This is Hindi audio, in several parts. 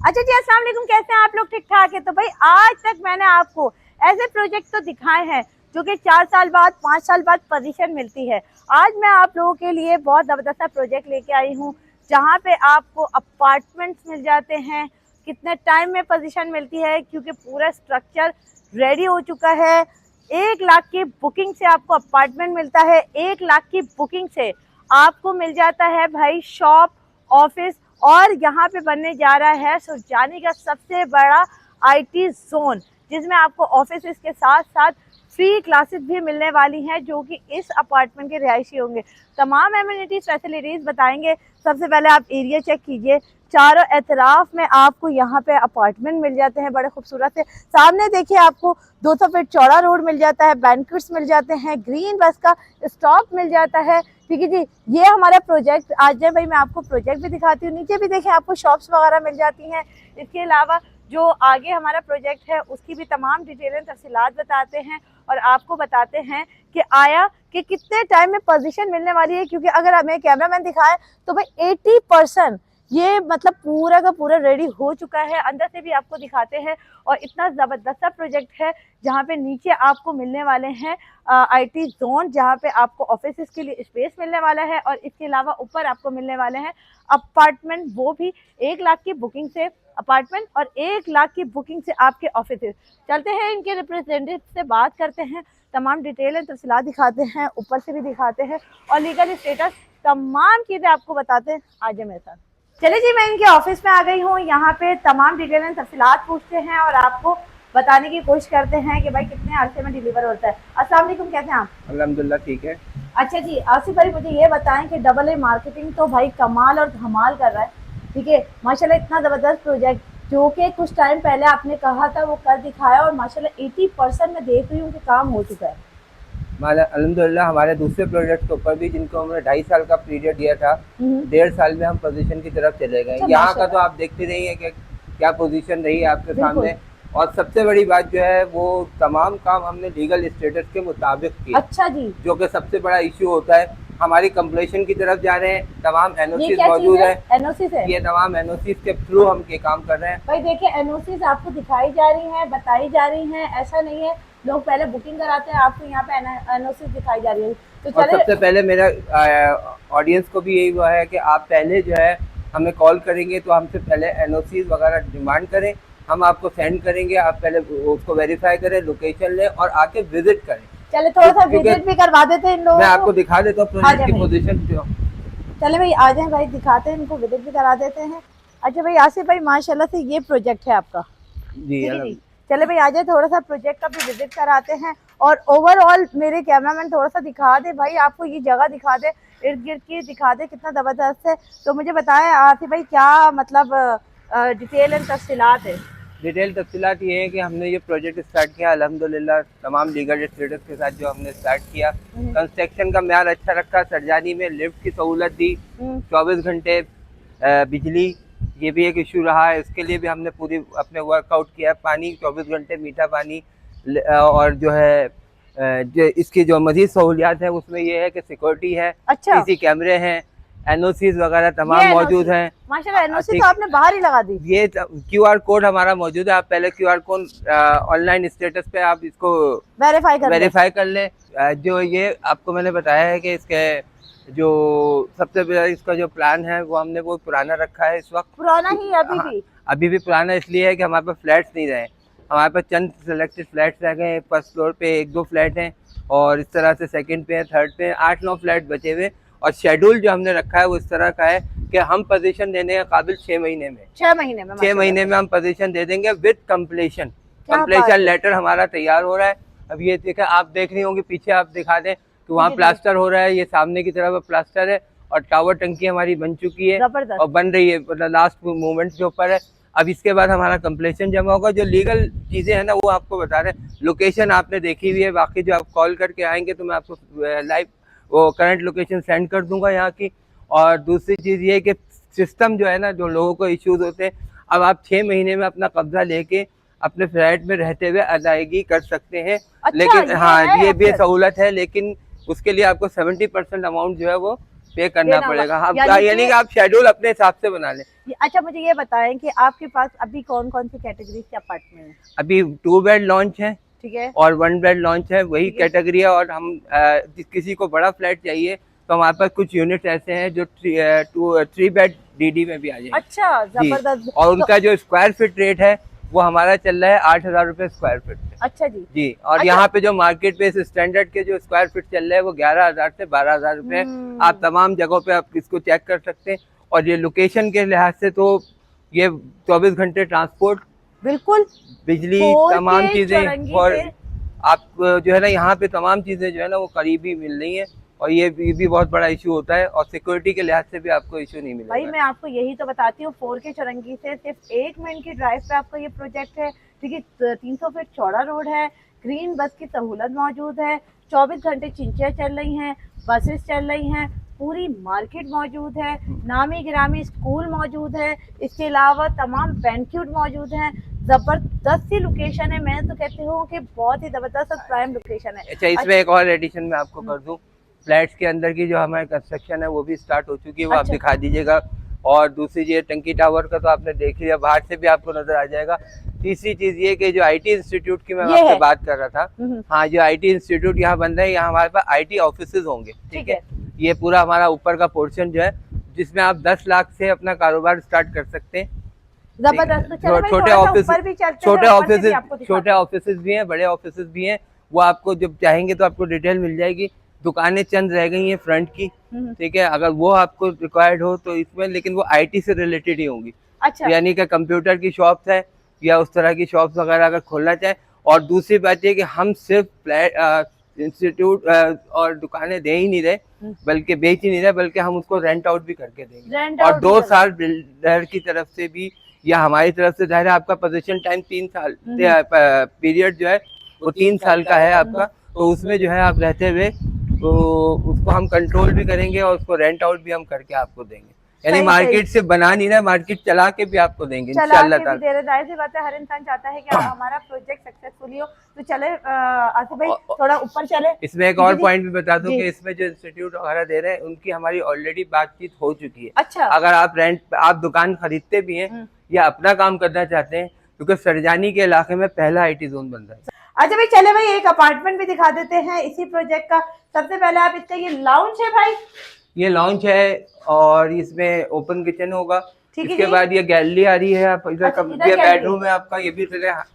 अच्छा जी, अस्सलाम वालेकुम, कैसे हैं आप लोग? ठीक ठाक है? तो भाई आज तक मैंने आपको ऐसे प्रोजेक्ट तो दिखाए हैं जो कि 4 साल बाद 5 साल बाद पोजीशन मिलती है। आज मैं आप लोगों के लिए बहुत ज़बरदस्त प्रोजेक्ट लेके आई हूँ जहाँ पे आपको अपार्टमेंट्स मिल जाते हैं। कितने टाइम में पोजीशन मिलती है, क्योंकि पूरा स्ट्रक्चर रेडी हो चुका है। 1 लाख की बुकिंग से आपको अपार्टमेंट मिलता है। 1 लाख की बुकिंग से आपको मिल जाता है भाई शॉप, ऑफिस, और यहाँ पे बनने जा रहा है सुरजानी का सबसे बड़ा आईटी जोन, जिसमें आपको ऑफिस के साथ साथ फ्री क्लासेस भी मिलने वाली हैं जो कि इस अपार्टमेंट के रिहायशी होंगे। तमाम एमिनिटीज फैसिलिटीज बताएंगे। सबसे पहले आप एरिया चेक कीजिए। चारों एतराफ में आपको यहाँ पे अपार्टमेंट मिल जाते हैं बड़े खूबसूरत से। सामने देखिए आपको 200 फीट चौड़ा रोड मिल जाता है, बैंक्वेट्स मिल जाते हैं, ग्रीन बस का स्टॉप मिल जाता है। ठीक है जी, ये हमारा प्रोजेक्ट। आज भाई मैं आपको प्रोजेक्ट भी दिखाती हूँ। नीचे भी देखें आपको शॉप्स वगैरह मिल जाती हैं। इसके अलावा जो आगे हमारा प्रोजेक्ट है उसकी भी तमाम डिटेल तफसीलात बताते हैं और आपको बताते हैं कि आया कि कितने टाइम में पोजीशन मिलने वाली है। क्योंकि अगर हमें कैमरामैन दिखाए तो भाई 80% ये मतलब पूरा का पूरा रेडी हो चुका है। अंदर से भी आपको दिखाते हैं। और इतना ज़बरदस्त प्रोजेक्ट है जहाँ पे नीचे आपको मिलने वाले हैं आईटी जोन, जहाँ पे आपको ऑफिस के लिए स्पेस मिलने वाला है। और इसके अलावा ऊपर आपको मिलने वाले हैं अपार्टमेंट, वो भी 1 लाख की बुकिंग से अपार्टमेंट और 1 लाख की बुकिंग से आपके ऑफिस। चलते हैं इनके रिप्रेजेंटेटिव से बात करते हैं, तमाम डिटेल तफसीलात दिखाते हैं, ऊपर से भी दिखाते हैं और लीगल स्टेटस तमाम चीज़ें आपको बताते हैं। आज मेरे साथ चलिए जी, मैं इनके ऑफिस में आ गई हूँ। यहाँ पे तमाम डिटेल एंड तफसीलात पूछते हैं और आपको बताने की कोशिश करते हैं कि भाई कितने अरसे में डिलीवर होता है। अस्सलाम वालेकुम, कैसे हैं आप? अल्हम्दुलिल्लाह ठीक है। अच्छा जी, आसिफ भाई मुझे ये बताएं कि डबल ए मार्केटिंग तो भाई कमाल और धमाल कर रहा है। ठीक है, माशाल्लाह इतना ज़बरदस्त प्रोजेक्ट जो कि कुछ टाइम पहले आपने कहा था वो कर दिखाया और माशाल्लाह 80% मैं देख रही हूँ कि काम हो चुका है। अल्हम्दुलिल्लाह हमारे दूसरे प्रोजेक्ट के ऊपर भी, जिनको हमने 2.5 साल का पीरियड दिया था, 1.5 साल में हम पोजीशन की तरफ चले गए। अच्छा, यहाँ का तो माशाल्लाह। आप देखते रही हैं कि क्या पोजीशन रही है आपके बिल्कुल। सामने। और सबसे बड़ी बात जो है वो तमाम काम हमने लीगल स्टेटस के मुताबिक किए। अच्छा जी, जो कि सबसे बड़ा इश्यू होता है। हमारी कंप्लीशन की तरफ जा रहे हैं, तमाम ये एनओसी क्या चीज़ मौजूद है? है। एनओसी से? ये तमाम एनओसी के थ्रू हम ये काम कर रहे हैं। भाई देखिए, एनओसीज आपको दिखाई जा रही हैं, बताई जा रही हैं, ऐसा नहीं है लोग पहले बुकिंग कराते हैं, आपको यहाँ पे एनओसीज दिखाई जा रही है। तो और चले। सबसे पहले मेरा ऑडियंस को भी यही हुआ है कि आप पहले जो है हमें कॉल करेंगे तो हमसे पहले एनओसीज वगैरह डिमांड करें, हम आपको सेंड करेंगे। आप पहले उसको वेरीफाई करें, लोकेशन लें और आके विजिट करें। चले थोड़ा सा क्योंकि विजिट भी करवा देते हैं इन लोगों मैं को। आपको दिखा देता हूँ आ प्रोजेक्ट जाए की भाई, पोजीशन जो। चले भाई आ जाए भाई, दिखाते हैं इनको, विजिट भी करा देते हैं। अच्छा भाई, आसिफ भाई माशाल्लाह से ये प्रोजेक्ट है आपका। जी ठीक है जी, अलहमद चले भाई आ जाए, थोड़ा सा प्रोजेक्ट का भी विजिट कराते हैं और ओवरऑल मेरे कैमरामैन थोड़ा सा दिखा दे भाई, आपको ये जगह दिखा दे, इर्द गिर्द की दिखा दे, कितना ज़बरदस्त है। तो मुझे बताएं आसिफ भाई, क्या मतलब डिटेल एंड तफसीलात है? डिटेल तफसीलात ये है कि हमने ये प्रोजेक्ट स्टार्ट किया अल्हम्दुलिल्लाह तमाम लीगल स्टेटस के साथ। जो हमने स्टार्ट किया, कंस्ट्रक्शन का म्यार अच्छा रखा, सरजानी में लिफ्ट की सहूलत दी, 24 घंटे बिजली, ये भी एक इशू रहा है, इसके लिए भी हमने पूरी अपने वर्कआउट किया। पानी 24 घंटे मीठा पानी। और जो है जो इसकी जो मजीद सहूलियात है उसमें ये है कि सिक्योरिटी है, अच्छा, सीसी कैमरे हैं, एनओसीज वगैरह ये तमाम एनओसी मौजूद हैं। माशाल्लाह, एनओसी तो आपने बाहर ही लगा दी। ये क्यूआर कोड हमारा मौजूद है। आप पहले क्यूआर कोड ऑनलाइन स्टेटस पे आप इसको वेरीफाई कर लें। जो ये आपको मैंने बताया है कि इसके जो सबसे पहले इसका जो प्लान है वो हमने वो पुराना रखा है इस वक्त। पुराना ही अभी हाँ, भी? अभी भी पुराना इसलिए है कि हमारे पास फ्लैट्स नहीं रहे। हमारे पास चंद सेलेक्टेड फ्लैट्स रह गए हैं। फर्स्ट फ्लोर पे 1-2 फ्लैट हैं और इस तरह से सेकंड पे है, थर्ड पे है, 8-9 फ्लैट बचे हुए। और शेड्यूल जो हमने रखा है वो इस तरह का है कि हम पोजीशन देने के काबिल 6 महीने में 6 महीने में 6 महीने में हम पोजीशन दे देंगे विद कंप्लीशन। क्या बात कंप्लीशन है। लेटर हमारा तैयार हो रहा है। अब ये देखा, आप देख रही होंगी पीछे, आप दिखा दें कि वहाँ जी, जी। प्लास्टर हो रहा है। ये सामने की तरफ प्लास्टर है और टावर टंकी हमारी बन चुकी है जबरदस्त। और बन रही है, मतलब लास्ट मूवमेंट के ऊपर है। अब इसके बाद हमारा कंप्लीशन जमा होगा। जो लीगल चीज़ें हैं ना वो आपको बता रहे हैं। लोकेशन आपने देखी हुई है, बाकी जो आप कॉल करके आएंगे तो मैं आपको लाइव वो करंट लोकेशन सेंड कर दूंगा यहाँ की। और दूसरी चीज़ ये है कि सिस्टम जो है ना, जो लोगों को इश्यूज होते हैं, अब आप 6 महीने में अपना कब्जा लेके अपने फ्लैट में रहते हुए अदायगी कर सकते हैं। अच्छा, लेकिन ये हाँ, है ये भी ऑप्शन। सहूलत है, लेकिन उसके लिए आपको 70% अमाउंट जो है वो पे करना देना होगा। पड़ेगा। हाँ, यानी यानी कि- कि आप शेड्यूल अपने हिसाब से बना लें। अच्छा मुझे ये बताएं कि आपके पास अभी कौन कौन सी कैटेगरी के अपार्टमेंट है? अभी 2 बेड लॉन्च है ठीक है, और 1 बेड लॉन्च है, वही ठीक है। कैटेगरी है। और हम किसी को बड़ा फ्लैट चाहिए तो हमारे पास कुछ यूनिट ऐसे हैं जो 3 बेड डीडी में भी आ जाएंगे। अच्छा जी, जबरदस्त। और तो उनका जो स्क्वायर फीट रेट है वो हमारा चल रहा है 8,000 रुपए स्क्वायर फीट पे। अच्छा जी। जी, और अच्छा। यहाँ पे जो मार्केट पे स्टैंडर्ड के जो स्क्वायर फीट चल रहे हैं वो 11,000 से 12,000 रुपए। आप तमाम जगहों पे आप इसको चेक कर सकते हैं। और ये लोकेशन के लिहाज से तो ये 24 घंटे ट्रांसपोर्ट, बिल्कुल, बिजली, 4K तमाम चीजें, चौरंगी और से। आप जो है ना यहाँ पे तमाम चीजें जो है ना वो करीबी मिल रही हैं। और ये भी बहुत बड़ा इशू होता है, और सिक्योरिटी के लिहाज से भी आपको इशू नहीं भाई मिलेगा। मैं आपको यही तो बताती हूँ, 4K चौरंगी से सिर्फ 1 मिनट की ड्राइव पे आपका ये प्रोजेक्ट है। ठीक है, 300 फीट चौड़ा रोड है, ग्रीन बस की सहूलत मौजूद है, 24 घंटे चिंचियाँ चल रही हैं, बसेस चल रही हैं, पूरी मार्केट मौजूद है, नामी गिरामी स्कूल मौजूद है, इसके अलावा तमाम बैंक्वेट मौजूद हैं। जबरदस्त सी लोकेशन है, मैं तो कहती हूँ कि बहुत ही जबरदस्त और प्राइम लोकेशन है। अच्छा, इसमें एक और एडिशन मैं आपको कर दूं, फ्लैट्स के अंदर की जो हमारी कंस्ट्रक्शन है वो भी स्टार्ट हो चुकी है, वो आप अच्छा। दिखा दीजिएगा। और दूसरी चीज टंकी टावर का तो आपने देख लिया, बाहर से भी आपको नजर आ जाएगा। तीसरी चीज ये कि जो आईटी इंस्टीट्यूट की मैं ये आपसे है। बात कर रहा था, हाँ, जो आईटी इंस्टीट्यूट यहाँ बन रहे हैं, यहाँ हमारे पास आईटी ऑफिसेज होंगे। ठीक है, ये पूरा हमारा ऊपर का पोर्शन जो है जिसमें आप 10 लाख से अपना कारोबार स्टार्ट कर सकते हैं। जबरदस्त। तो चलो भाई छोटे थोड़ा सा ऑफिस, ऊपर भी चलते हैं, छोटे ऊपर से भी ऑफिस, आपको दिखाते छोटे हैं। ऑफिस भी हैं, बड़े ऑफिस भी हैं। वो आपको जब चाहेंगे तो आपको डिटेल मिल जाएगी। दुकानें चंद रह गई हैं फ्रंट की, ठीक है, अगर वो आपको रिक्वायर्ड हो तो इसमें, लेकिन वो आईटी से रिलेटेड ही होंगी। अच्छा, यानी कि कंप्यूटर की शॉप्स है या उस तरह की शॉप्स वगैरह अगर खोलना चाहें। और दूसरी बात ये कि हम सिर्फ फ्लैट इंस्टीट्यूट और दुकानें दे ही नहीं रहे, बल्कि बेच ही नहीं रहे, बल्कि हम उसको रेंट आउट भी करके देंगे। रेंट और आउट 2 साल बिल्डर की तरफ से भी या हमारी तरफ से, जाहिर है आपका पोजीशन टाइम 3 साल पीरियड जो है वो 3 साल का है आपका। तो उसमें जो है आप रहते हुए तो उसको हम कंट्रोल भी करेंगे और उसको रेंट आउट भी हम करके आपको देंगे। यानी सही, मार्केट से बना नहीं रहा, मार्केट चला के भी आपको देंगे चला इंशाल्लाह के भी ताला। दे रहे। जाहिर सी बात है, हर इंसान चाहता है कि हमारा प्रोजेक्ट सक्सेसफुली हो। तो चले आसिफ भाई थोड़ा ऊपर चले। इसमें एक जी, और जी। पॉइंट भी बता दूं जी। कि इसमें जो इंस्टीट्यूट वगैरह दे रहे हैं उनकी हमारी ऑलरेडी बातचीत हो चुकी है। अच्छा। अगर आप आप दुकान खरीदते भी हैं या अपना काम करना चाहते हैं, क्योंकि सरजानी के इलाके में पहला आईटी जोन बन रहा है। अच्छा भाई चले भाई एक अपार्टमेंट भी दिखा देते हैं इसी प्रोजेक्ट का। सबसे पहले आप इसका ये लाउंज है भाई, ये लॉन्च है और इसमें ओपन किचन होगा। ठीक है इसके जी। बाद ये गैलरी आ रही है, आप इधर अच्छा, इधर ये गैलरी बेडरूम है आपका, ये भी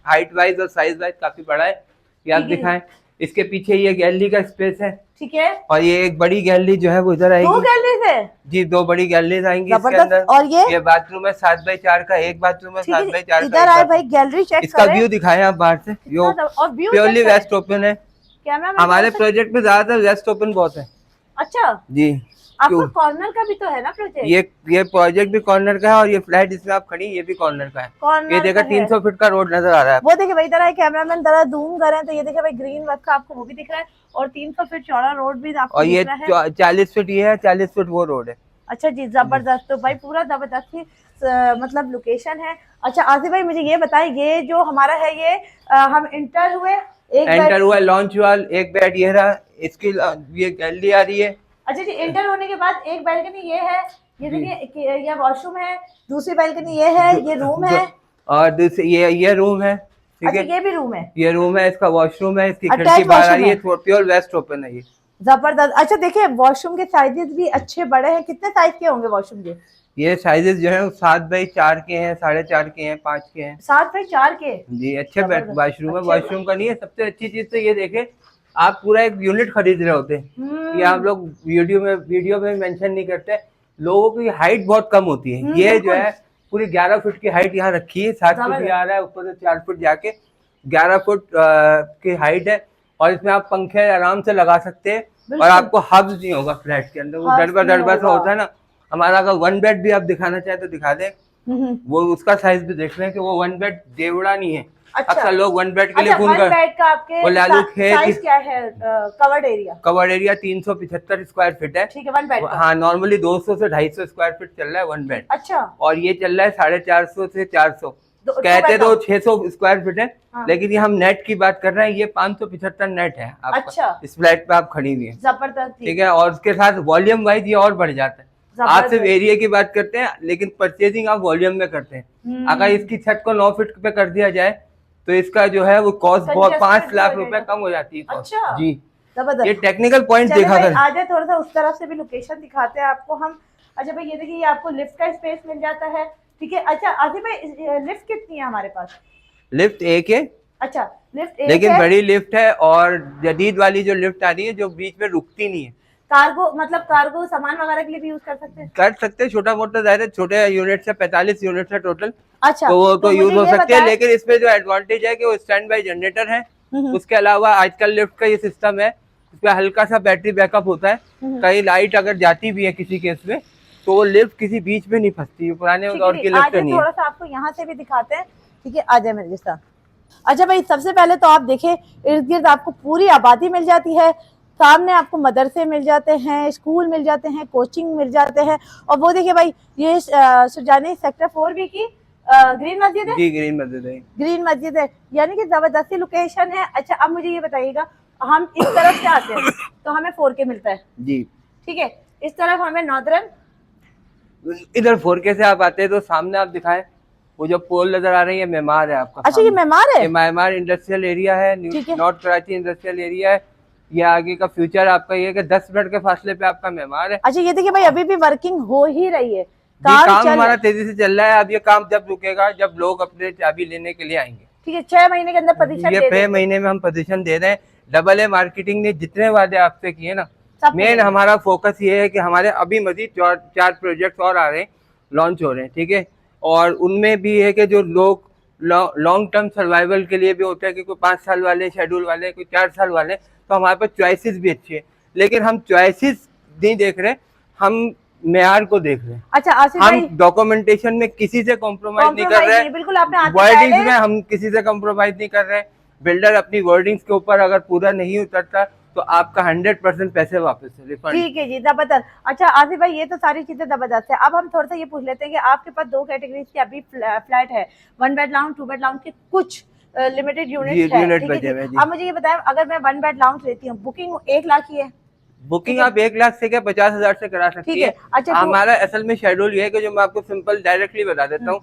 हाइट वाइज और साइज वाइज काफी बड़ा है, ये आप ठीक है। दिखाएं। इसके पीछे ये गैलरी का स्पेस है, ठीक है। और ये एक बड़ी गैलरी जो है वो इधर 2 आएगी। गैलरीज है। जी, 2 बड़ी गैलरीज आएंगी इसके जबरदस्त। अंदर। और ये बाथरूम है 7x4 का, एक बाथरूम है ठीक है 7x4 का। इधर आए भाई गैलरी चेक इसका करें। व्यू दिखाएं आप बाहर से, यो और व्यू प्योरली वेस्ट ओपन है। कैमरा हमारे प्रोजेक्ट में ज्यादातर वेस्ट ओपन बहुत है। अच्छा, जी, आपका कॉर्नर का भी तो है ना प्रोजेक्ट? ये प्रोजेक्ट भी कॉर्नर का है, और ये फ्लैट जिसमें आप खड़ी ये भी कॉर्नर का है। कॉर्नर ये देखा का है। 300 फीट का रोड नजर आ रहा है। वो देखिए भाई, जरा कैमरामैन जरा जूम करें तो ये देखिए भाई ग्रीन बस का आपको वो भी दिख रहा है, और 300 फीट चौड़ा रोड भी आपको और ये दिख रहा है। 40 फीट ये है, 40 फीट वो रोड है। अच्छा जी, जबरदस्त। तो भाई पूरा जबरदस्त ही मतलब लोकेशन है। अच्छा आसिफ भाई मुझे ये बताएं, ये जो हमारा है ये हम इंटर हुए, एंटर हुआ, लॉन्च हुआ, एक बेड ये रहा, इसकी ये गैलरी आ रही है। अच्छा जी, एंटर होने के बाद एक बैल्कनी ये है, ये देखिए ये वॉशरूम है, दूसरी बैल्कनी ये है, ये रूम है, और दूसरी ये रूम है। ठीक अच्छा है, ये भी रूम है, ये रूम है, इसका वॉशरूम है, इसकी Attached खिड़की बाहर आ washroom रही है, है। प्योर वेस्ट ओपन है ये। जबरदस्त। अच्छा देखिए वॉशरूम के साइजेस भी अच्छे बड़े हैं। कितने साइज के होंगे वॉशरूम के? ये साइजेस जो है 7x4 के हैं, 4.5 के हैं, 5 के हैं। 7x4 के। जी, अच्छे जबरदस्त। वॉशरूम है। अच्छे वॉशरूम का नहीं है, सबसे अच्छी चीज तो ये देखे, आप पूरा एक यूनिट खरीद रहे होते हैं। ये आप लोग वीडियो में मेंशन नहीं करते, लोगों की हाइट बहुत कम होती है। ये जो है पूरी 11 फुट की हाइट यहाँ रखी है, 7 फुट ये आ रहा है, ऊपर से 4 फुट जाके 11 फुट की हाइट है। और इसमें आप पंखे आराम से लगा सकते हैं, और आपको हब्स नहीं होगा फ्लैट के अंदर, वो डरबा सा होता है ना। हमारा अगर 1 बेड भी आप दिखाना चाहे तो दिखा दें, वो उसका साइज भी देख रहे हैं कि वो 1 बेड देवड़ा नहीं है। अच्छा। अक्सर लोग 1 बेड के लिए अच्छा, फोन 1 बेड का आपके वो लालूक है साइज क्या है? Covered area? Covered area 375 square feet है। ठीक है, 1 बेड का। हाँ, नॉर्मली 200 से 250 स्क्वायर फीट चल रहा है 1 बेड। अच्छा, और ये चल रहा है 450 से 400। कहते तो 600 स्क्वायर फीट है, हाँ। लेकिन ये हम नेट की बात कर रहे हैं, ये 575 नेट है आपका। अच्छा। इस फ्लैट पे आप खड़ी हुई है, जबरदस्त। ठीक है। और उसके साथ वॉल्यूम वाइज ये और बढ़ जाता है। आप सिर्फ एरिया की बात करते हैं, लेकिन परचेजिंग आप वॉल्यूम में करते हैं। अगर इसकी छत को 9 फीट पे कर दिया जाए तो इसका जो है वो कॉस्ट बहुत 5 लाख रुपए कम हो जाती है। अच्छा जी, जबरदस्त। ये टेक्निकल पॉइंट देखा कर। आ जाए थोड़ा सा उस तरफ से भी लोकेशन दिखाते हैं आपको हम। अच्छा भाई ये देखिए, ये आपको लिफ्ट का स्पेस मिल जाता है, ठीक है। अच्छा आसिफ भाई लिफ्ट कितनी है हमारे पास? लिफ्ट एक है। अच्छा लिफ्ट एक लेकिन है। बड़ी लिफ्ट है, और जदीद वाली जो लिफ्ट आ रही है जो बीच में रुकती नहीं है। कार्गो मतलब कार्गो सामान वगैरह के लिए भी यूज कर सकते हैं? कर सकते हैं, छोटा मोटा दायरा, छोटे यूनिट से 45 यूनिट है टोटल। अच्छा तो वो तो यूज मुझे हो ये सकती है, बताएं। लेकिन इसमें जो एडवांटेज है कि वो स्टैंड बाई जनरेटर है। उसके अलावा आजकल लिफ्ट का ये सिस्टम है, इसमें हल्का सा बैटरी बैकअप होता है। कहीं लाइट अगर जाती भी है किसी केस में तो वो लिफ्ट किसी बीच में नहीं फंसती। पुराने दौर की लिफ्ट नहीं है। थोड़ा सा आपको यहाँ से भी दिखाते हैं, ठीक है। आ जाए मेरे साथ। अच्छा भाई सबसे पहले तो आप देखें, इर्द गिर्द आपको पूरी आबादी मिल जाती है। सामने आपको मदरसे मिल जाते हैं, स्कूल मिल जाते हैं, कोचिंग मिल जाते हैं। और वो देखिए भाई, ये सुजानी सेक्टर 4B की ग्रीन मस्जिद है। जी, ग्रीन मस्जिद है। ग्रीन मस्जिद है, यानी कि जबरदस्ती लोकेशन है। अच्छा अब मुझे ये बताइएगा, हम इस तरफ से आते हैं तो हमें 4K मिलता है जी, ठीक है। इस तरफ हमें नॉर्दर्न, इधर 4K से आप आते हैं तो सामने आप दिखाएं, वो जो पोल नजर आ रही है मेमार है आपका। अच्छा ये मेमार है, ये मेमार इंडस्ट्रियल एरिया है, नॉर्थ कराची इंडस्ट्रियल एरिया है। ये आगे का फ्यूचर आपका ये है कि 10 मिनट के फासले पे आपका मेमार है। अच्छा ये देखिए भाई अभी भी वर्किंग हो ही रही है, काम हमारा तेजी से चल रहा है। अब ये काम जब रुकेगा जब लोग अपने चाबी लेने के लिए आएंगे, ठीक है। 6 महीने के अंदर पोजीशन ये 6 महीने में हम पोजीशन दे रहे हैं। डबल ए मार्केटिंग ने जितने वादे आपसे किए ना, मेन हमारा फोकस ये है कि हमारे अभी मजीद 4 प्रोजेक्ट और आ रहे हैं, लॉन्च हो रहे हैं, ठीक है। और उनमें भी है कि जो लोग लॉन्ग टर्म सर्वाइवल के लिए भी होता है कि कोई 5 साल वाले शेड्यूल वाले, कोई 4 साल वाले, तो हमारे पास चॉइसेस भी अच्छी है। लेकिन हम चॉइसेस नहीं देख रहे, हम मेयार को देख रहे हैं। अच्छा आसिफ भाई, हम डॉक्यूमेंटेशन में किसी से कॉम्प्रोमाइज नहीं कर रहे हैं, बिल्कुल आपने वर्डिंग्स में हम किसी से कॉम्प्रोमाइज नहीं कर रहे हैं। बिल्डर अपनी वर्डिंग्स के ऊपर अगर पूरा नहीं उतरता तो आपका 100% पैसे वापस है, रिफंड। ठीक है जी, जबरदस्त। अच्छा आसिफ भाई ये तो सारी चीजें जबरदस्त है। अब हम थोड़ा सा ये पूछ लेते हैं कि आपके पास 2 कैटेगरीज के अभी फ्लैट है, 1 बेड लाउंज 2 बेड लाउंज के कुछ लिमिटेड यूनिट है। अब मुझे ये बताएं, अगर मैं 1 बेड लाउंज लेती हूँ, बुकिंग 1 लाख की है। बुकिंग आप 1 लाख से क्या 50,000 से करा सकती है। अच्छा हमारा असल में शेड्यूल ये है कि जो मैं आपको सिंपल डायरेक्टली बता देता हूँ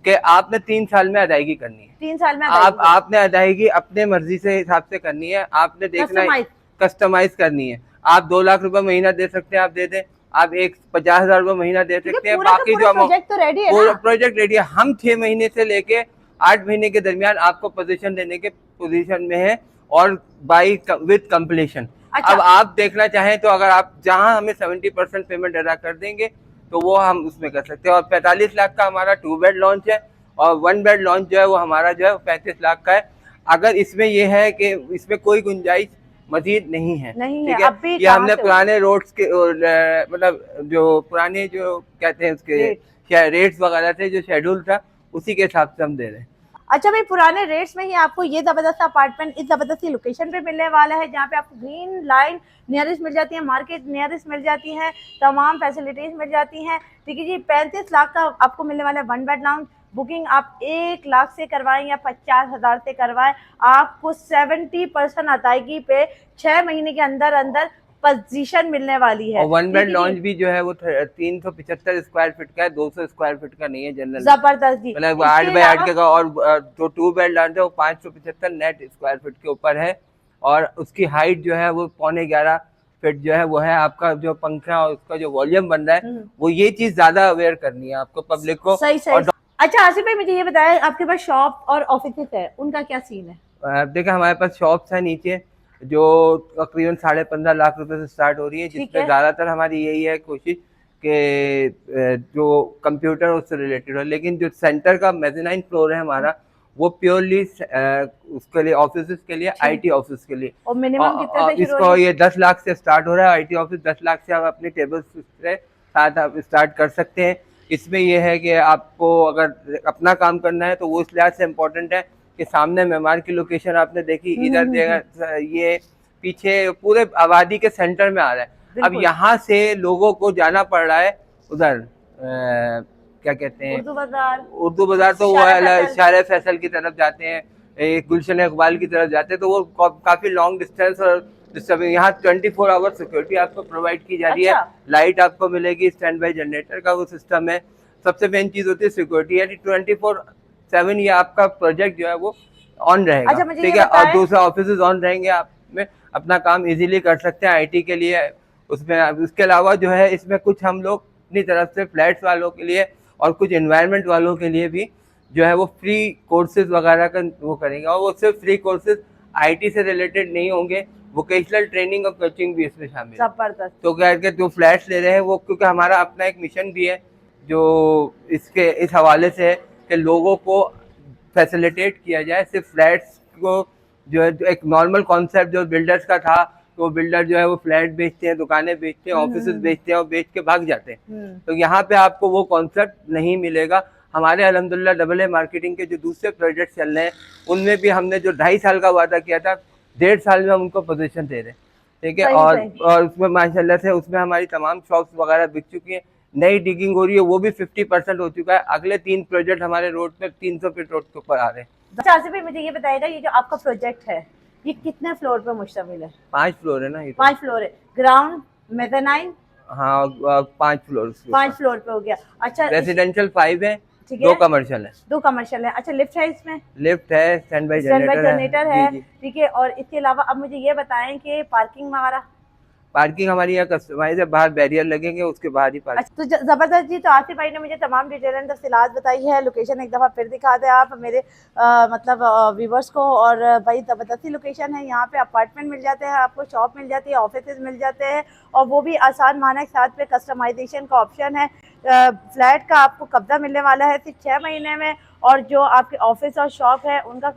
कि आपने 3 साल में अदायगी करनी है। 3 साल में आपने अदायगी अपने मर्जी से हिसाब से करनी है। आपने देखना है, कस्टमाइज करनी है। आप 2 लाख रुपए महीना दे सकते हैं, आप दे दें। आप 50,000 रुपए महीना दे सकते हैं। बाकी जो प्रोजेक्ट रेडी है। हम 6 महीने से लेके 8 महीने के दरमियान आपको पोजीशन देने के पोजीशन में है, और बाई विद कंप्लीशन। अच्छा। अब आप देखना चाहें तो अगर आप जहां हमें 70% पेमेंट अदा कर देंगे तो वो हम उसमें कर सकते हैं। और 45 लाख का हमारा 2 बेड लॉन्च है, और 1 बेड लॉन्च जो है वो हमारा जो है 35 लाख का है। अगर इसमें ये है कि इसमें कोई गुंजाइश मजीद नहीं है, ठीक है। ये हमने पुराने रोड्स के मतलब जो पुराने जो कहते हैं उसके रेट्स वगैरह थे, जो शेड्यूल था, उसी के हिसाब से हम दे रहे हैं। अच्छा भाई पुराने रेट्स में ही आपको ये जबरदस्त अपार्टमेंट इस जबरदस्ती लोकेशन पे मिलने वाला है, जहाँ पे आपको ग्रीन लाइन नियरेस्ट मिल जाती है, मार्केट नियरेस्ट मिल जाती है, तमाम फैसिलिटीज मिल जाती हैं, ठीक है जी। 35 लाख का आपको मिलने वाला है 1 बेड लाउंज। बुकिंग आप 1 लाख से करवाएं या 50,000 से करवाएं, आपको 70% अदायगी पे 6 महीने के अंदर अंदर पोजीशन मिलने वाली है। और 1 बेड लॉन्च भी जो है वो 375 स्क्वायर फीट का है, 200 स्क्वायर फीट का नहीं है जनरल। जबरदस्त जी, मतलब 8 बाई 8 का। और जो 2 बेड लॉन्च है वो 575 नेट स्क्वायर फीट के ऊपर है, और उसकी हाइट जो है वो 11.25 फीट जो है वो है। आपका जो पंखा और उसका जो वॉल्यूम बन रहा है, वो ये चीज ज्यादा अवेयर करनी है आपको, पब्लिक को। सही। अच्छा आसिफ भाई मुझे ये बताया, आपके पास शॉप और ऑफिस है, उनका क्या सीन है? देखिए हमारे पास शॉप्स है नीचे, जो तकरीबन 15.5 लाख रुपए से स्टार्ट हो रही है, जिसमें ज्यादातर हमारी यही है कोशिश कि जो कंप्यूटर उससे रिलेटेड हो। लेकिन जो सेंटर का मेज़नाइन फ्लोर है हमारा, वो प्योरली उसके लिए, ऑफिस के लिए, आईटी ऑफिस के लिए। और मिनिमम कितने से शुरू इसको ये 10 लाख से स्टार्ट हो रहा है। आईटी ऑफिस 10 लाख से आप अपने टेबल से साथ आप स्टार्ट कर सकते हैं। इसमें यह है कि आपको अगर अपना काम करना है तो वो इस लिहाज से इम्पोर्टेंट है कि सामने मेमार की लोकेशन आपने देखी, इधर ये पीछे पूरे आबादी के सेंटर में आ रहा है। अब यहाँ से लोगों को जाना पड़ रहा है उधर क्या कहते हैं, उर्दू बाजार तो वो शारा फैसल। शारे फैसल की तरफ जाते हैं, एक गुलशन इकबाल की तरफ जाते हैं, तो वो काफी लॉन्ग डिस्टेंस और डिस्टर्बिंग। यहाँ 24 आवर सिक्योरिटी आपको प्रोवाइड की जा रही है। अच्छा। लाइट आपको मिलेगी, स्टैंड बाई जनरेटर का वो सिस्टम है। सबसे मेन चीज होती है सिक्योरिटी, यानी 24/7 ये आपका प्रोजेक्ट जो है वो ऑन रहेगा। अच्छा, मुझे ठीक ये है, और बताएं। दूसरा ऑफिस ऑन रहेंगे, आप में अपना काम इजीली कर सकते हैं आईटी के लिए उसमें। उसके अलावा जो है इसमें कुछ हम लोग अपनी तरफ से फ्लैट्स वालों के लिए और कुछ एनवायरनमेंट वालों के लिए भी जो है वो फ्री कोर्सेज वगैरह का वो करेंगे, और वो सिर्फ फ्री कोर्सेज आईटी से रिलेटेड नहीं होंगे, वोकेशनल ट्रेनिंग और कोचिंग भी इसमें शामिल है। जबरदस्त। तो क्या है, जो फ्लैट्स ले रहे हैं वो, क्योंकि हमारा अपना एक मिशन भी है जो इसके इस हवाले से है कि लोगों को फैसिलिटेट किया जाए। सिर्फ फ्लैट्स को जो है, जो एक नॉर्मल कॉन्सेप्ट जो बिल्डर्स का था, तो बिल्डर जो है वो फ्लैट बेचते हैं, दुकानें बेचते हैं, ऑफिसेज बेचते हैं और बेच के भाग जाते हैं। तो यहाँ पे आपको वो कॉन्सेप्ट नहीं मिलेगा। हमारे अल्हम्दुलिल्लाह AA मार्केटिंग के जो दूसरे प्रोजेक्ट चल रहे हैं उनमें भी हमने जो 2.5 साल का वादा किया था, 1.5 साल में हम उनको पोजीशन दे रहे हैं। ठीक है, और उसमें माशाल्लाह से उसमें हमारी तमाम शॉप्स वगैरह बिक चुकी हैं, नई डिगिंग हो रही है, वो भी 50% हो चुका है। अगले 3 प्रोजेक्ट हमारे रोड पे 300 फीट रोड के ऊपर आ रहे हैं। अच्छा आसिफ भाई, मुझे ये बताइएगा, ये जो आपका प्रोजेक्ट है ये कितने फ्लोर पे मुश्तमिल है? 5 फ्लोर है ना ये? 5 फ्लोर है। Ground, mezzanine? हाँ, 5 फ्लोर। 5 फ्लोर पे हो गया। अच्छा, रेसिडेंशियल 5 है, ठीक 2 है, कमर्शियल है। 2 कमर्शियल है। अच्छा, लिफ्ट है इसमें? लिफ्ट है, स्टैंड बाई जनरेटर है। जी। ठीक है, और इसके अलावा अब मुझे ये बताएं कि पार्किंग वगैरह? पार्किंग हमारी यहाँ कस्टमाइज है, बाहर बैरियर लगेंगे, उसके बाद ही पार्किंग। अच्छा, तो जबरदस्त जी। तो आसिफ भाई ने मुझे तमाम डिटेल एंड तफसीलात बताई है। लोकेशन एक दफ़ा फिर दिखा दें आप मेरे मतलब व्यूवर्स को। और भाई ज़बरदस्ती लोकेशन है, यहाँ पे अपार्टमेंट मिल जाते हैं आपको, शॉप मिल जाती है, ऑफिस मिल जाते हैं, और वो भी आसान माना के साथ पे कस्टमाइजेशन का ऑप्शन है। फ्लैट का आपको कब्जा मिलने वाला है सिर्फ 6 महीने में, और जो आपके ऑफिस और शॉप है उनका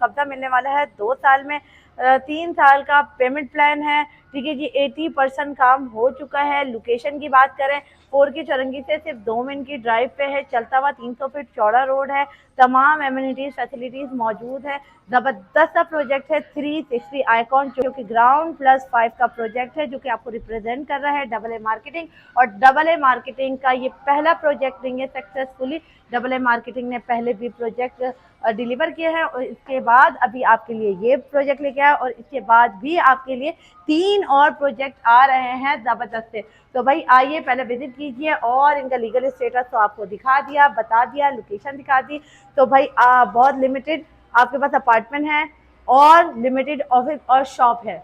कब्जा मिलने वाला है 2 साल में। 3 साल का पेमेंट प्लान है। ठीक है जी, 80% काम हो चुका है। लोकेशन की बात करें, 4 की चौरंगी से सिर्फ 2 मिनट की ड्राइव पे है, चलता हुआ 300 फीट चौड़ा रोड है, तमाम एमिनिटीज फैसिलिटीज मौजूद है। जबरदस्त सा प्रोजेक्ट है 360 आइकॉन, जो कि ग्राउंड +5 का प्रोजेक्ट है, जो कि आपको रिप्रेजेंट कर रहा है AA मार्केटिंग। और AA मार्केटिंग का ये पहला प्रोजेक्ट नहीं है सक्सेसफुली। AA मार्केटिंग ने पहले भी प्रोजेक्ट डिलीवर किए हैं, और इसके बाद अभी आपके लिए ये प्रोजेक्ट लेके आया, और इसके बाद भी आपके लिए 3 और प्रोजेक्ट आ रहे हैं जबरदस्त से। तो भाई आइए, पहले विजिट कीजिए, और इनका लीगल स्टेटस तो आपको दिखा दिया, बता दिया, लोकेशन दिखा दी। तो भाई बहुत लिमिटेड आपके पास अपार्टमेंट है, और लिमिटेड ऑफिस और शॉप है।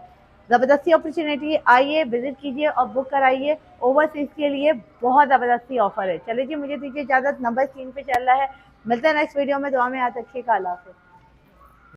ज़बरदस्ती अपॉर्चुनिटी, आइए विजिट कीजिए और बुक कराइए। ओवरसीज के लिए बहुत ज़बरदस्ती ऑफर है। चलिए जी, मुझे दीजिए इजाज़त, नंबर स्क्रीन पे चल रहा है। मिलते हैं नेक्स्ट वीडियो में, दुआ में याद रखिएगा। अल्लाह हाफ़िज़।